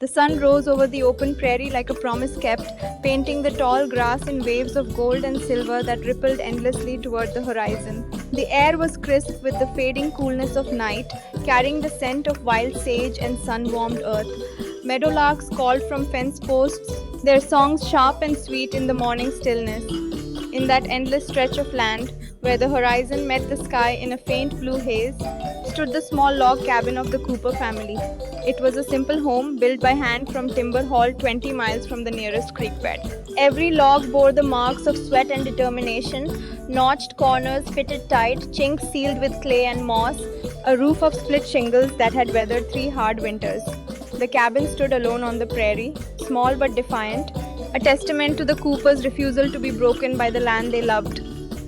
The sun rose over the open prairie like a promise kept, painting the tall grass in waves of gold and silver that rippled endlessly toward the horizon. The air was crisp with the fading coolness of night, carrying the scent of wild sage and sun-warmed earth. Meadowlarks called from fence posts, their songs sharp and sweet in the morning stillness. In that endless stretch of land, where the horizon met the sky in a faint blue haze, stood the small log cabin of the Cooper family. It was a simple home built by hand from Timber Hall 20 miles from the nearest creek bed. Every log bore the marks of sweat and determination, notched corners fitted tight, chinks sealed with clay and moss, a roof of split shingles that had weathered 3 hard winters. The cabin stood alone on the prairie, small but defiant, a testament to the Coopers' refusal to be broken by the land they loved.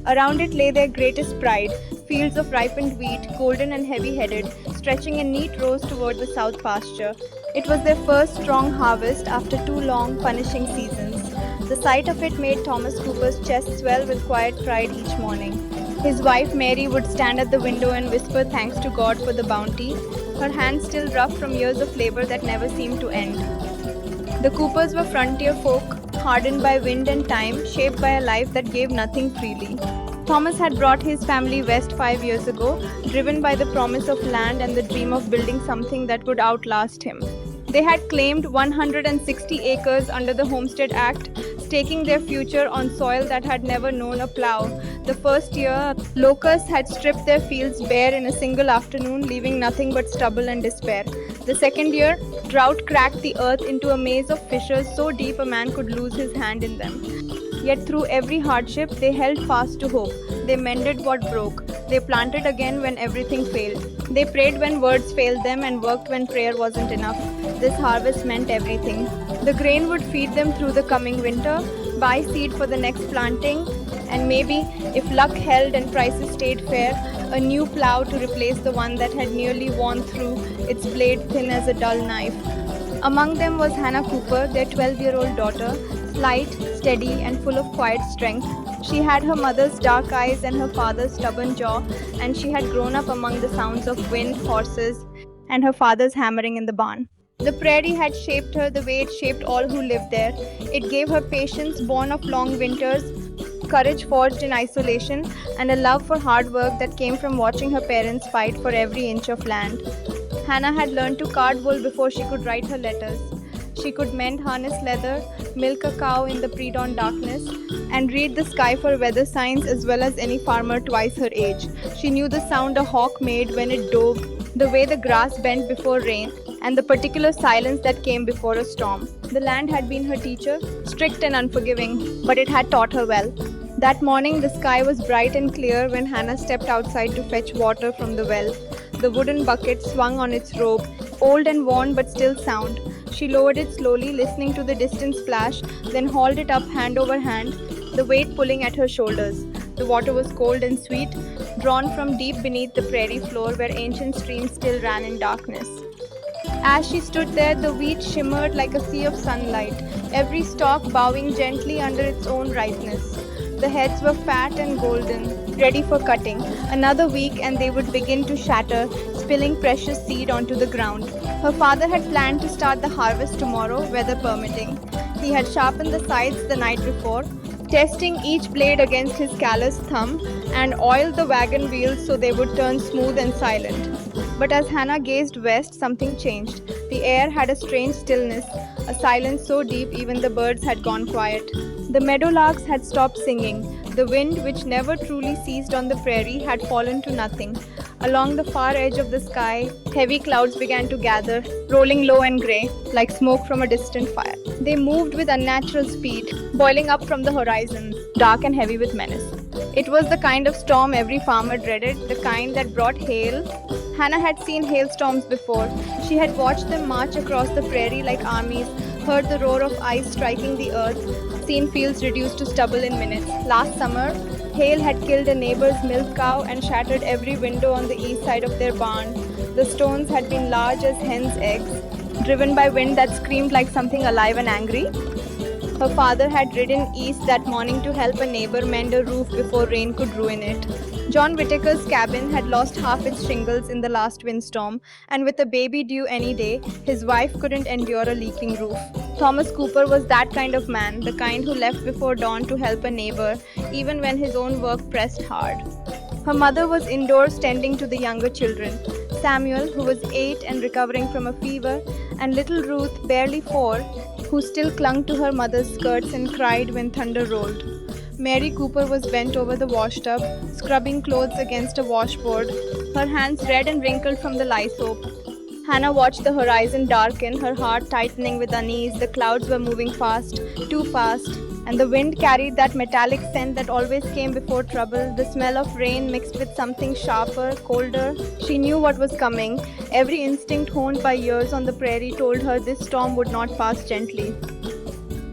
Around it lay their greatest pride, fields of ripened wheat, golden and heavy-headed, stretching in neat rows toward the south pasture. It was their first strong harvest after 2 long, punishing seasons. The sight of it made Thomas Cooper's chest swell with quiet pride each morning. His wife Mary would stand at the window and whisper thanks to God for the bounty, her hands still rough from years of labor that never seemed to end. The Coopers were frontier folk, hardened by wind and time, shaped by a life that gave nothing freely. Thomas had brought his family west 5 years ago, driven by the promise of land and the dream of building something that would outlast him. They had claimed 160 acres under the Homestead Act, staking their future on soil that had never known a plow. The first year, locusts had stripped their fields bare in a single afternoon, leaving nothing but stubble and despair. The second year, drought cracked the earth into a maze of fissures so deep a man could lose his hand in them. Yet through every hardship, they held fast to hope. They mended what broke. They planted again when everything failed. They prayed when words failed them and worked when prayer wasn't enough. This harvest meant everything. The grain would feed them through the coming winter, buy seed for the next planting, and maybe, if luck held and prices stayed fair, a new plow to replace the one that had nearly worn through, its blade thin as a dull knife. Among them was Hannah Cooper, their 12-year-old daughter, slight, steady, and full of quiet strength. She had her mother's dark eyes and her father's stubborn jaw, and she had grown up among the sounds of wind, horses, and her father's hammering in the barn. The prairie had shaped her the way it shaped all who lived there. It gave her patience born of long winters, courage forged in isolation, and a love for hard work that came from watching her parents fight for every inch of land. Hannah had learned to card wool before she could write her letters. She could mend harness leather, milk a cow in the pre-dawn darkness, and read the sky for weather signs as well as any farmer twice her age. She knew the sound a hawk made when it dove, the way the grass bent before rain, and the particular silence that came before a storm. The land had been her teacher, strict and unforgiving, but it had taught her well. That morning, the sky was bright and clear when Hannah stepped outside to fetch water from the well. The wooden bucket swung on its rope, old and worn but still sound. She lowered it slowly, listening to the distant splash, then hauled it up hand over hand, the weight pulling at her shoulders. The water was cold and sweet, drawn from deep beneath the prairie floor where ancient streams still ran in darkness. As she stood there, the wheat shimmered like a sea of sunlight, every stalk bowing gently under its own ripeness. The heads were fat and golden, ready for cutting. Another week and they would begin to shatter, spilling precious seed onto the ground. Her father had planned to start the harvest tomorrow, weather permitting. He had sharpened the scythes the night before, testing each blade against his calloused thumb, and oiled the wagon wheels so they would turn smooth and silent. But as Hannah gazed west, something changed. The air had a strange stillness, a silence so deep even the birds had gone quiet. The meadowlarks had stopped singing. The wind, which never truly ceased on the prairie, had fallen to nothing. Along the far edge of the sky, heavy clouds began to gather, rolling low and grey, like smoke from a distant fire. They moved with unnatural speed, boiling up from the horizon, dark and heavy with menace. It was the kind of storm every farmer dreaded, the kind that brought hail. Hannah had seen hailstorms before. She had watched them march across the prairie like armies, heard the roar of ice striking the earth, seen fields reduced to stubble in minutes. Last summer, hail had killed a neighbor's milk cow and shattered every window on the east side of their barn. The stones had been large as hens' eggs, driven by wind that screamed like something alive and angry. Her father had ridden east that morning to help a neighbor mend a roof before rain could ruin it. John Whittaker's cabin had lost half its shingles in the last windstorm, and with a baby due any day, his wife couldn't endure a leaking roof. Thomas Cooper was that kind of man, the kind who left before dawn to help a neighbor, even when his own work pressed hard. Her mother was indoors tending to the younger children, Samuel, who was 8 and recovering from a fever, and little Ruth, barely 4, who still clung to her mother's skirts and cried when thunder rolled. Mary Cooper was bent over the washtub, scrubbing clothes against a washboard, her hands red and wrinkled from the lye soap. Hannah watched the horizon darken, her heart tightening with unease. The clouds were moving fast, too fast, and the wind carried that metallic scent that always came before trouble, the smell of rain mixed with something sharper, colder. She knew what was coming. Every instinct honed by years on the prairie told her this storm would not pass gently.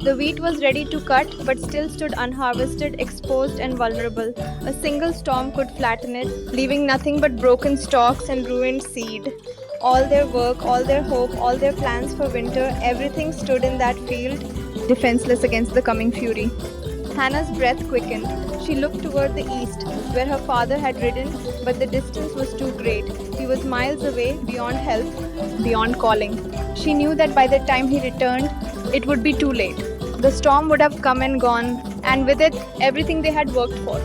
The wheat was ready to cut, but still stood unharvested, exposed, and vulnerable. A single storm could flatten it, leaving nothing but broken stalks and ruined seed. All their work, all their hope, all their plans for winter, everything stood in that field, defenseless against the coming fury. Hannah's breath quickened. She looked toward the east, where her father had ridden, but the distance was too great. He was miles away, beyond help, beyond calling. She knew that by the time he returned, it would be too late. The storm would have come and gone, and with it, everything they had worked for.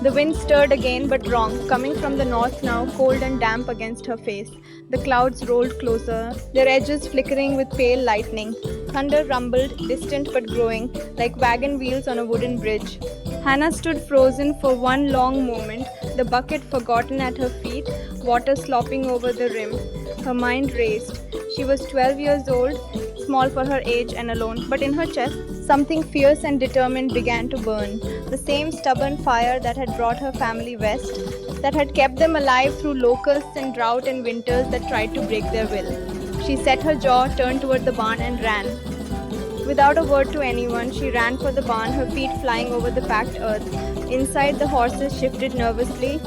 The wind stirred again, but wrong, coming from the north now, cold and damp against her face. The clouds rolled closer, their edges flickering with pale lightning. Thunder rumbled, distant but growing, like wagon wheels on a wooden bridge. Hannah stood frozen for one long moment, the bucket forgotten at her feet, water slopping over the rim. Her mind raced. She was 12 years old, small for her age and alone, but in her chest, something fierce and determined began to burn. The same stubborn fire that had brought her family west, that had kept them alive through locusts and drought and winters that tried to break their will. She set her jaw, turned toward the barn, and ran. Without a word to anyone, she ran for the barn, her feet flying over the packed earth. Inside, the horses shifted nervously,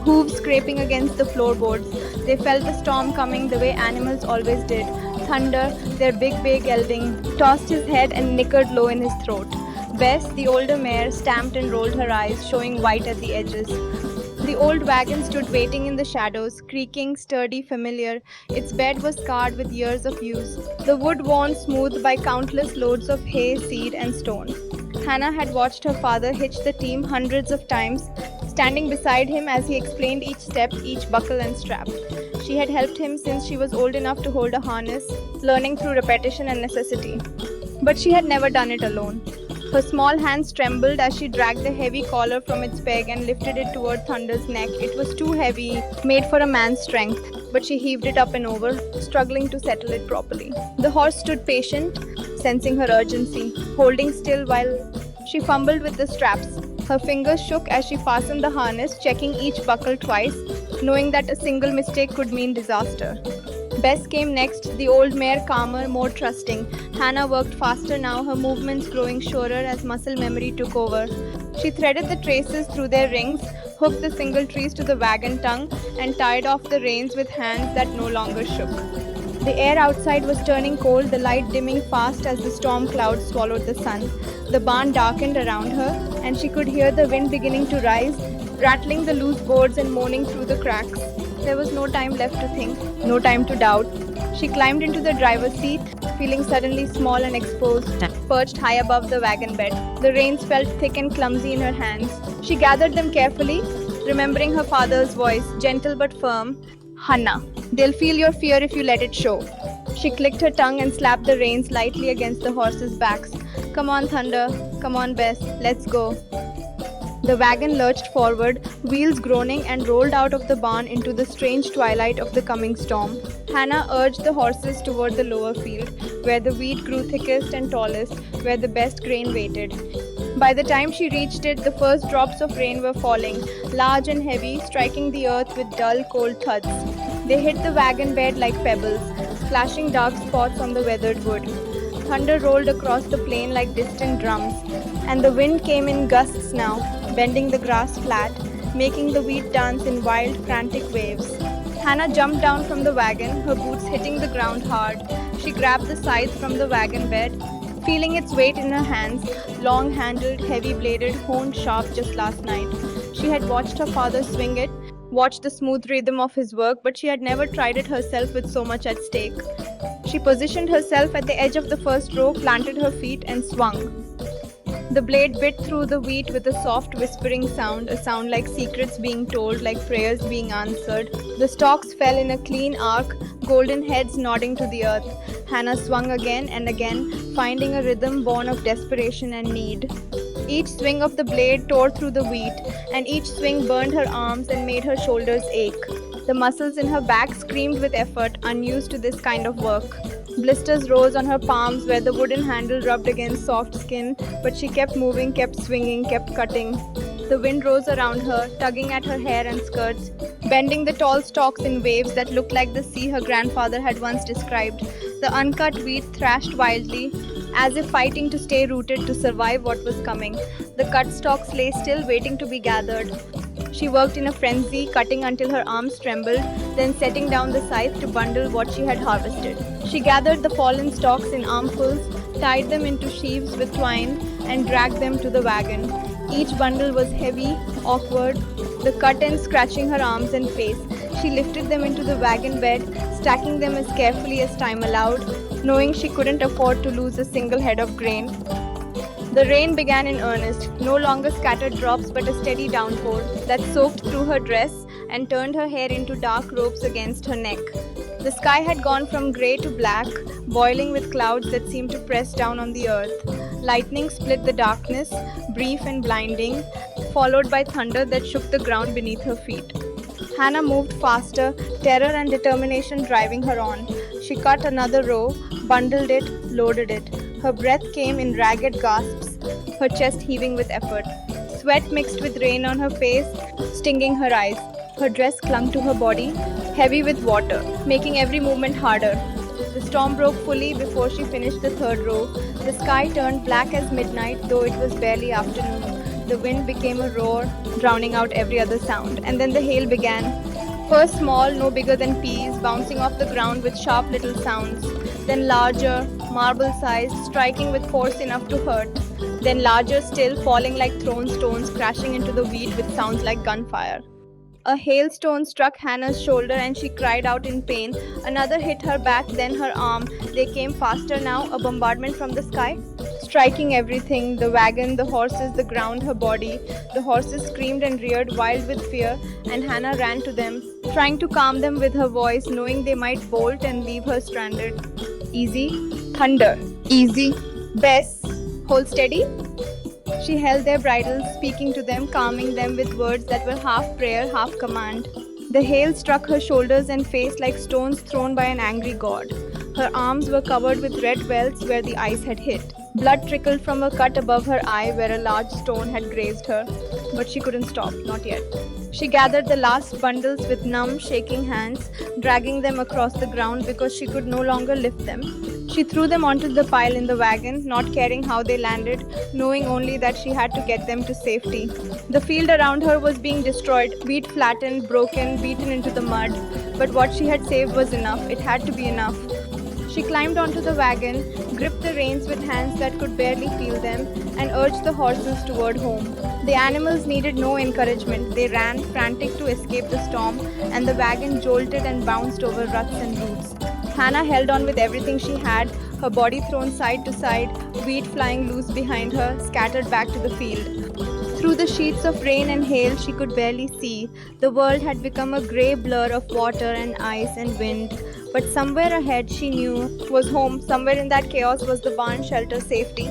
hooves scraping against the floorboards. They felt the storm coming the way animals always did. Thunder, their big bay gelding, tossed his head and nickered low in his throat. Bess, the older mare, stamped and rolled her eyes, showing white at the edges. The old wagon stood waiting in the shadows, creaking, sturdy, familiar. Its bed was scarred with years of use, the wood worn smooth by countless loads of hay, seed, and stone. Hannah had watched her father hitch the team hundreds of times, standing beside him as he explained each step, each buckle and strap. She had helped him since she was old enough to hold a harness, learning through repetition and necessity. But she had never done it alone. Her small hands trembled as she dragged the heavy collar from its peg and lifted it toward Thunder's neck. It was too heavy, made for a man's strength, but she heaved it up and over, struggling to settle it properly. The horse stood patient, sensing her urgency, holding still while she fumbled with the straps. Her fingers shook as she fastened the harness, checking each buckle twice, knowing that a single mistake could mean disaster. Bess came next, the old mare calmer, more trusting. Hannah worked faster now, her movements growing surer as muscle memory took over. She threaded the traces through their rings, hooked the single trees to the wagon tongue, and tied off the reins with hands that no longer shook. The air outside was turning cold, the light dimming fast as the storm clouds swallowed the sun. The barn darkened around her, and she could hear the wind beginning to rise, rattling the loose boards and moaning through the cracks. There was no time left to think, no time to doubt. She climbed into the driver's seat, feeling suddenly small and exposed, perched high above the wagon bed. The reins felt thick and clumsy in her hands. She gathered them carefully, remembering her father's voice, gentle but firm. Hannah, they'll feel your fear if you let it show. She clicked her tongue and slapped the reins lightly against the horses' backs. Come on, Thunder. Come on, Bess. Let's go. The wagon lurched forward, wheels groaning, and rolled out of the barn into the strange twilight of the coming storm. Hannah urged the horses toward the lower field, where the wheat grew thickest and tallest, where the best grain waited. By the time she reached it, the first drops of rain were falling, large and heavy, striking the earth with dull, cold thuds. They hit the wagon bed like pebbles, splashing dark spots on the weathered wood. Thunder rolled across the plain like distant drums, and the wind came in gusts now, bending the grass flat, making the wheat dance in wild, frantic waves. Hannah jumped down from the wagon, her boots hitting the ground hard. She grabbed the scythe from the wagon bed, feeling its weight in her hands, long-handled, heavy-bladed, honed sharp just last night. She had watched her father swing it, watched the smooth rhythm of his work, but she had never tried it herself with so much at stake. She positioned herself at the edge of the first row, planted her feet, and swung. The blade bit through the wheat with a soft whispering sound, a sound like secrets being told, like prayers being answered. The stalks fell in a clean arc, golden heads nodding to the earth. Hannah swung again and again, finding a rhythm born of desperation and need. Each swing of the blade tore through the wheat, and each swing burned her arms and made her shoulders ache. The muscles in her back screamed with effort, unused to this kind of work. Blisters rose on her palms where the wooden handle rubbed against soft skin, but she kept moving, kept swinging, kept cutting. The wind rose around her, tugging at her hair and skirts, bending the tall stalks in waves that looked like the sea her grandfather had once described. The uncut wheat thrashed wildly, as if fighting to stay rooted to survive what was coming. The cut stalks lay still, waiting to be gathered. She worked in a frenzy, cutting until her arms trembled, then setting down the scythe to bundle what she had harvested. She gathered the fallen stalks in armfuls, tied them into sheaves with twine, and dragged them to the wagon. Each bundle was heavy, awkward, the cut ends scratching her arms and face. She lifted them into the wagon bed, stacking them as carefully as time allowed, knowing she couldn't afford to lose a single head of grain. The rain began in earnest, no longer scattered drops but a steady downpour that soaked through her dress and turned her hair into dark ropes against her neck. The sky had gone from grey to black, boiling with clouds that seemed to press down on the earth. Lightning split the darkness, brief and blinding, followed by thunder that shook the ground beneath her feet. Hannah moved faster, terror and determination driving her on. She cut another row, bundled it, loaded it. Her breath came in ragged gasps, her chest heaving with effort. Sweat mixed with rain on her face, stinging her eyes. Her dress clung to her body, heavy with water, making every movement harder. The storm broke fully before she finished the third row. The sky turned black as midnight, though it was barely afternoon. The wind became a roar, drowning out every other sound. And then the hail began. First small, no bigger than peas, bouncing off the ground with sharp little sounds. Then larger, marble-sized, striking with force enough to hurt. Then larger still, falling like thrown stones, crashing into the wheat with sounds like gunfire. A hailstone struck Hannah's shoulder and she cried out in pain. Another hit her back, then her arm. They came faster now, a bombardment from the sky, striking everything, the wagon, the horses, the ground, her body. The horses screamed and reared, wild with fear, and Hannah ran to them, trying to calm them with her voice, knowing they might bolt and leave her stranded. Easy. Thunder. Easy. Bess. Hold steady. She held their bridles, speaking to them, calming them with words that were half prayer, half command. The hail struck her shoulders and face like stones thrown by an angry god. Her arms were covered with red welts where the ice had hit. Blood trickled from a cut above her eye where a large stone had grazed her, but she couldn't stop, not yet. She gathered the last bundles with numb, shaking hands, dragging them across the ground because she could no longer lift them. She threw them onto the pile in the wagon, not caring how they landed, knowing only that she had to get them to safety. The field around her was being destroyed, wheat flattened, broken, beaten into the mud. But what she had saved was enough. It had to be enough. She climbed onto the wagon, gripped the reins with hands that could barely feel them, and urged the horses toward home. The animals needed no encouragement. They ran, frantic to escape the storm, and the wagon jolted and bounced over ruts and roots. Hannah held on with everything she had, her body thrown side to side, wheat flying loose behind her, scattered back to the field. Through the sheets of rain and hail she could barely see. The world had become a grey blur of water and ice and wind. But somewhere ahead, she knew, was home. Somewhere in that chaos was the barn shelter safety.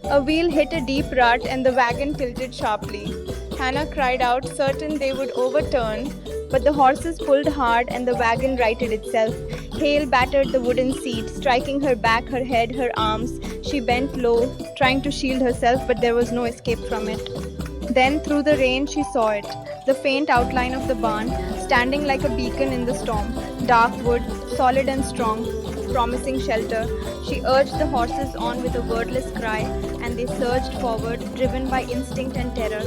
A wheel hit a deep rut and the wagon tilted sharply. Hannah cried out, certain they would overturn, but the horses pulled hard and the wagon righted itself. Hail battered the wooden seat, striking her back, her head, her arms. She bent low, trying to shield herself, but there was no escape from it. Then, through the rain, she saw it, the faint outline of the barn, standing like a beacon in the storm. Dark wood, solid and strong, promising shelter. She urged the horses on with a wordless cry, and they surged forward, driven by instinct and terror.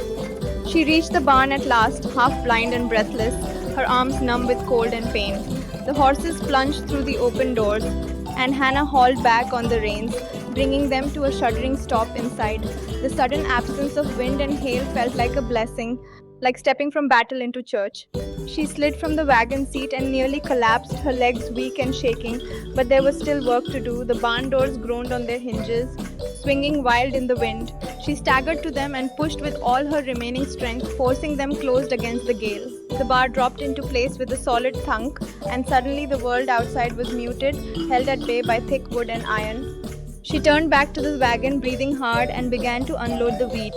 She reached the barn at last, half blind and breathless, her arms numb with cold and pain. The horses plunged through the open doors, and Hannah hauled back on the reins, bringing them to a shuddering stop inside. The sudden absence of wind and hail felt like a blessing. like stepping from battle into church. She slid from the wagon seat and nearly collapsed, her legs weak and shaking, but there was still work to do. The barn doors groaned on their hinges, swinging wild in the wind. She staggered to them and pushed with all her remaining strength, forcing them closed against the gale. The bar dropped into place with a solid thunk, and suddenly the world outside was muted, held at bay by thick wood and iron. She turned back to the wagon, breathing hard, and began to unload the wheat.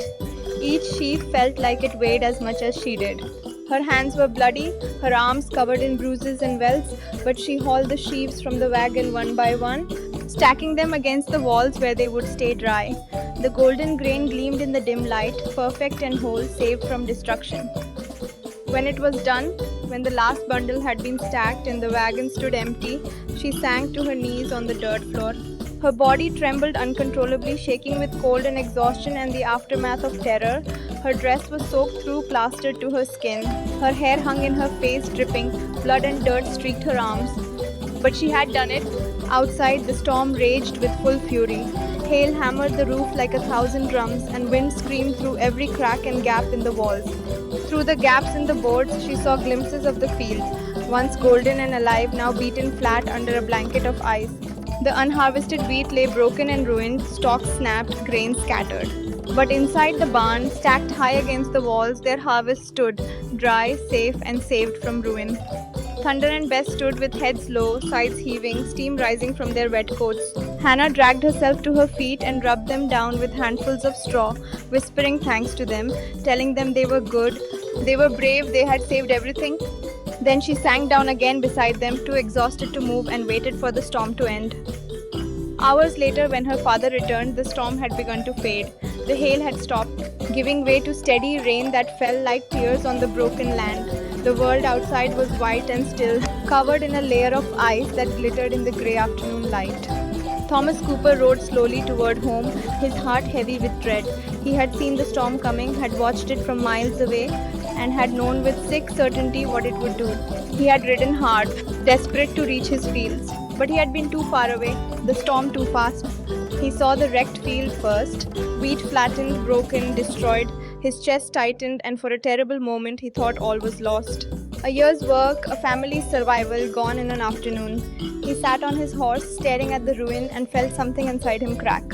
Each sheaf felt like it weighed as much as she did. Her hands were bloody, her arms covered in bruises and welts, but she hauled the sheaves from the wagon one by one, stacking them against the walls where they would stay dry. The golden grain gleamed in the dim light, perfect and whole, saved from destruction. When it was done, when the last bundle had been stacked and the wagon stood empty, she sank to her knees on the dirt floor. Her body trembled uncontrollably, shaking with cold and exhaustion and the aftermath of terror. Her dress was soaked through, plastered to her skin. Her hair hung in her face, dripping. Blood and dirt streaked her arms. But she had done it. Outside, the storm raged with full fury. Hail hammered the roof like 1,000 drums, and wind screamed through every crack and gap in the walls. Through the gaps in the boards, she saw glimpses of the fields, once golden and alive, now beaten flat under a blanket of ice. The unharvested wheat lay broken and ruined, stalks snapped, grain scattered. But inside the barn, stacked high against the walls, their harvest stood, dry, safe, and saved from ruin. Thunder and Bess stood with heads low, sides heaving, steam rising from their wet coats. Hannah dragged herself to her feet and rubbed them down with handfuls of straw, whispering thanks to them, telling them they were good, they were brave, they had saved everything. Then she sank down again beside them, too exhausted to move, and waited for the storm to end. Hours later, when her father returned, the storm had begun to fade. The hail had stopped, giving way to steady rain that fell like tears on the broken land. The world outside was white and still, covered in a layer of ice that glittered in the grey afternoon light. Thomas Cooper rode slowly toward home, his heart heavy with dread. He had seen the storm coming, had watched it from miles away, and had known with sick certainty what it would do. He had ridden hard, desperate to reach his fields. But he had been too far away, the storm too fast. He saw the wrecked field first, wheat flattened, broken, destroyed. His chest tightened, and for a terrible moment he thought all was lost. A year's work, a family's survival, gone in an afternoon. He sat on his horse, staring at the ruin, and felt something inside him crack.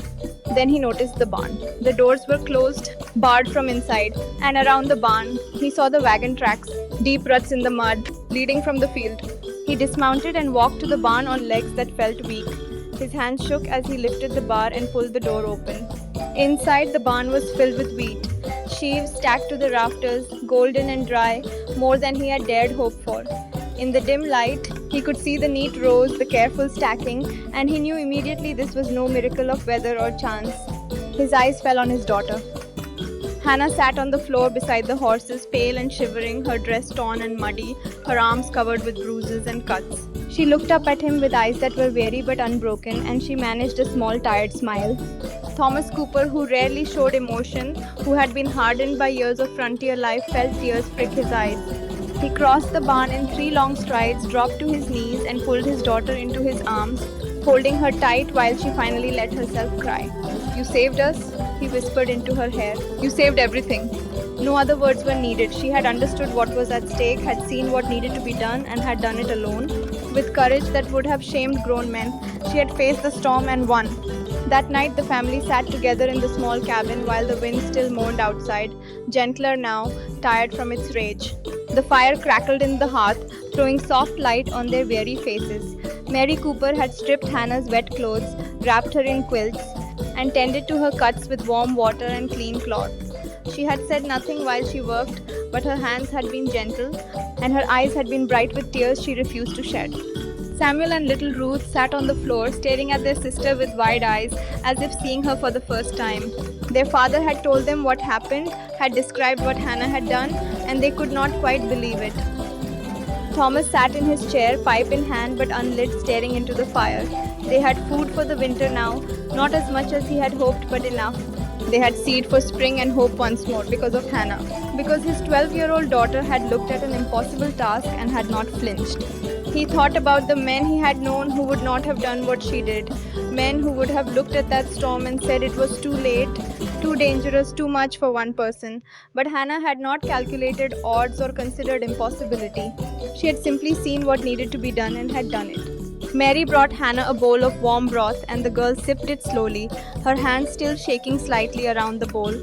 Then he noticed the barn. The doors were closed, barred from inside, and around the barn he saw the wagon tracks, deep ruts in the mud, leading from the field. He dismounted and walked to the barn on legs that felt weak. His hands shook as he lifted the bar and pulled the door open. Inside, the barn was filled with wheat, sheaves stacked to the rafters, golden and dry, more than he had dared hope for. In the dim light, he could see the neat rows, the careful stacking, and he knew immediately this was no miracle of weather or chance. His eyes fell on his daughter. Hannah sat on the floor beside the horses, pale and shivering, her dress torn and muddy, her arms covered with bruises and cuts. She looked up at him with eyes that were weary but unbroken, and she managed a small tired smile. Thomas Cooper, who rarely showed emotion, who had been hardened by years of frontier life, felt tears prick his eyes. He crossed the barn in 3 long strides, dropped to his knees, and pulled his daughter into his arms, holding her tight while she finally let herself cry. "You saved us," he whispered into her hair. "You saved everything." No other words were needed. She had understood what was at stake, had seen what needed to be done, and had done it alone. With courage that would have shamed grown men, she had faced the storm and won. That night, the family sat together in the small cabin while the wind still moaned outside, gentler now, tired from its rage. The fire crackled in the hearth, throwing soft light on their weary faces. Mary Cooper had stripped Hannah's wet clothes, wrapped her in quilts, and tended to her cuts with warm water and clean cloth. She had said nothing while she worked, but her hands had been gentle, and her eyes had been bright with tears she refused to shed. Samuel and little Ruth sat on the floor, staring at their sister with wide eyes, as if seeing her for the first time. Their father had told them what happened, had described what Hannah had done, and they could not quite believe it. Thomas sat in his chair, pipe in hand but unlit, staring into the fire. They had food for the winter now, not as much as he had hoped, but enough. They had seed for spring and hope once more because of Hannah. because his 12-year-old daughter had looked at an impossible task and had not flinched. He thought about the men he had known who would not have done what she did, men who would have looked at that storm and said it was too late, too dangerous, too much for one person. But Hannah had not calculated odds or considered impossibility. She had simply seen what needed to be done and had done it. Mary brought Hannah a bowl of warm broth and the girl sipped it slowly, her hands still shaking slightly around the bowl.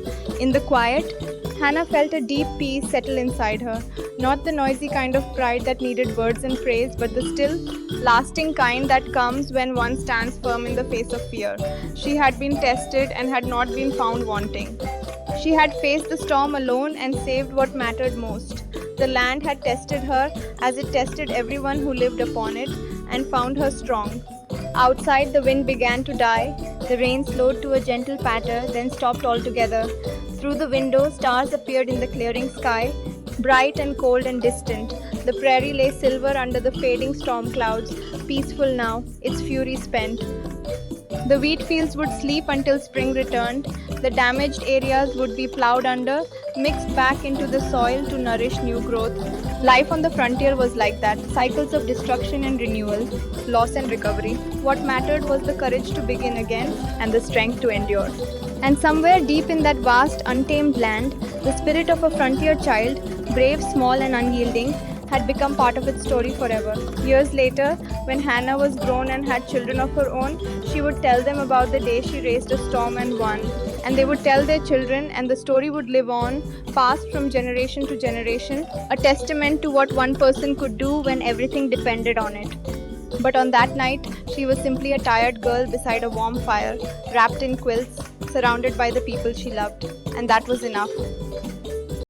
In the quiet, Hannah felt a deep peace settle inside her, not the noisy kind of pride that needed words and praise, but the still, lasting kind that comes when one stands firm in the face of fear. She had been tested and had not been found wanting. She had faced the storm alone and saved what mattered most. The land had tested her as it tested everyone who lived upon it and found her strong. Outside, the wind began to die. The rain slowed to a gentle patter, then stopped altogether. Through the window, stars appeared in the clearing sky, bright and cold and distant. The prairie lay silver under the fading storm clouds, peaceful now, its fury spent. The wheat fields would sleep until spring returned. The damaged areas would be plowed under, mixed back into the soil to nourish new growth. Life on the frontier was like that, cycles of destruction and renewal, loss and recovery. What mattered was the courage to begin again and the strength to endure. And somewhere deep in that vast, untamed land, the spirit of a frontier child, brave, small and unyielding, had become part of its story forever. Years later, when Hannah was grown and had children of her own, she would tell them about the day she raised a storm and won. And they would tell their children, and the story would live on, passed from generation to generation, a testament to what one person could do when everything depended on it. But on that night, she was simply a tired girl beside a warm fire, wrapped in quilts, surrounded by the people she loved. And that was enough.